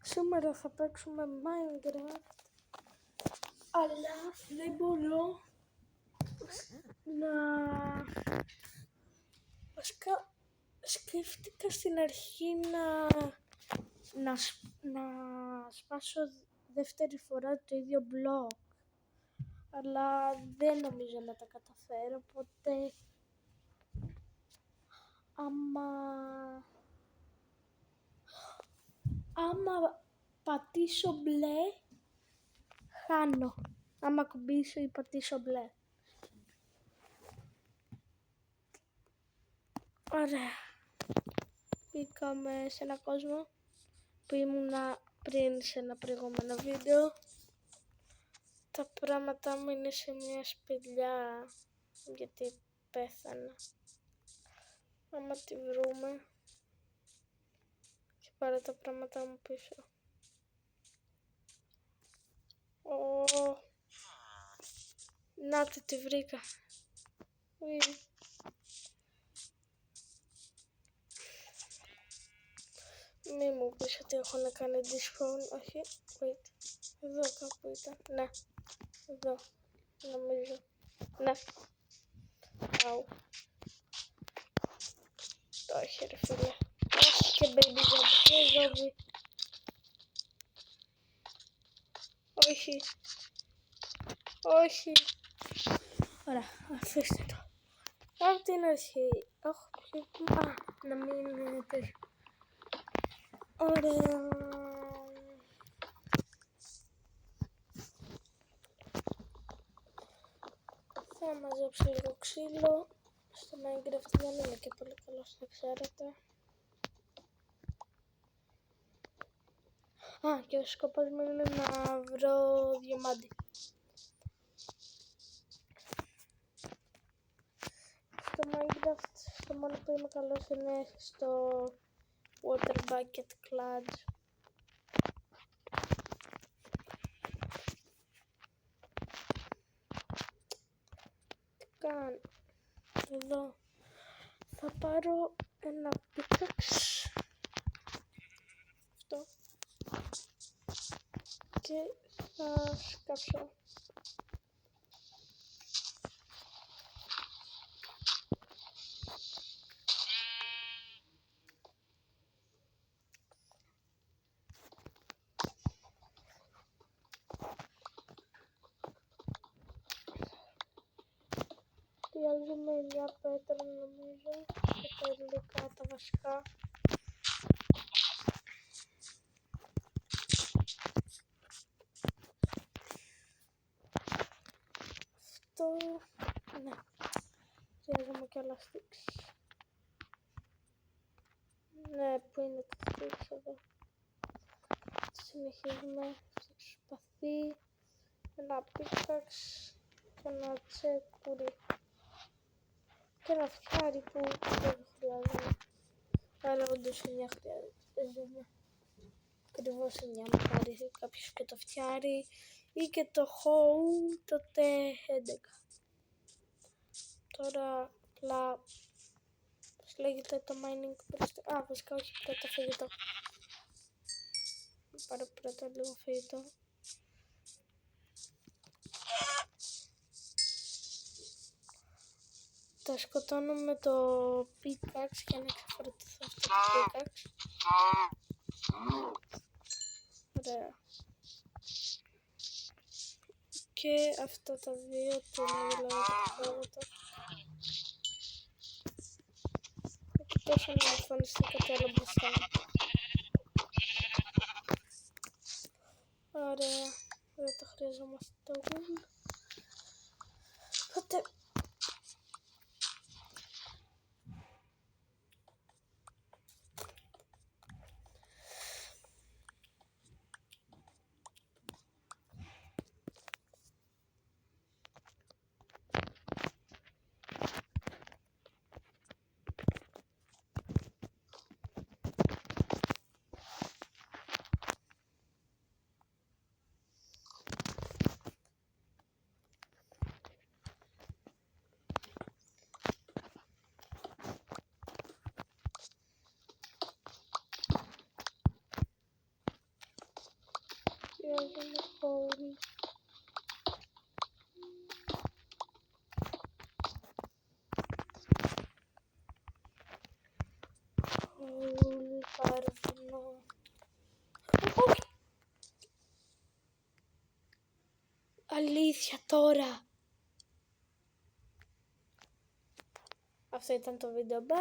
Σήμερα θα παίξουμε Minecraft, αλλά δεν μπορώ να... Βασικά σκέφτηκα στην αρχή να σπάσω δεύτερη φορά το ίδιο μπλοκ, αλλά δεν νομίζω να τα καταφέρω, οπότε άμα πατήσω μπλε, χάνω. Άμα κουμπίσω ή πατήσω μπλε. Ωραία. Μπήκαμε σε ένα κόσμο που ήμουνα πριν σε ένα προηγούμενο βίντεο. Τα πράγματά μου είναι σε μια σπηλιά, γιατί πέθανα. Άμα τη βρούμε και πάρω τα πράγματά μου πίσω. Να τη βρήκα. Μη μου πεις ότι έχω να κάνει despawn, όχι, wait, εδώ κάπου ήταν, ναι, εδώ, νομίζω, ναι, αου, το έχει ρε φίλε, όχι και baby zombie, και zombie, όχι, όχι, ωραία, αφήστε το, από την αρχή, να μην είναι τέτοιο. Ωραία. Θα μαζέψω λίγο ξύλο. Στο Minecraft δεν είμαι και πολύ καλός, θα ξέρετε. Και ο σκοπός μου είναι να βρω διαμάντι. Στο Minecraft το μόνο που είμαι καλός είναι στο Water Bucket Clutch. Τι κάνω εδώ? Θα πάρω ένα pickaxe, αυτό, και θα σκάψω. Χρειάζομαι μια πέτρα νομίζω, και τα υλικά τα βασικά. Αυτό, ναι, χρειάζομαι και άλλα sticks. Ναι, πού είναι τα sticks εδώ? Συνεχίζουμε στο σπαθί, ένα pickaxe και ένα τσεκουρί. Και ένα φτιάρι που δεν χρειάζομαι. Αλλά όντως 9 χρειάζεται. Ακριβώς 9 μου πάρει κάποιος και το φτιάρι ή και το hoe, τότε 11. Τώρα απλά, πώς λέγεται το mining πρώτα? Βασικά όχι, πρώτα φαγητό. Πάρω πρώτα λίγο φαγητό. Τα σκοτώνω με το pickaxe για να εξαφορετηθώ αυτό το pickaxe. Ωραία. Και αυτά τα δύο δηλαδή τα πράγματα. Εκτός αν εμφανιστεί κάτι άλλο μπροστά μου. Ωραία. Δεν το χρειαζόμαστε το wool. Οπότε Χρειάζομαι κόλλη. Καρβουνό. Όχι! Αλήθεια τώρα! Αυτό ήταν το βίντεο. Bye!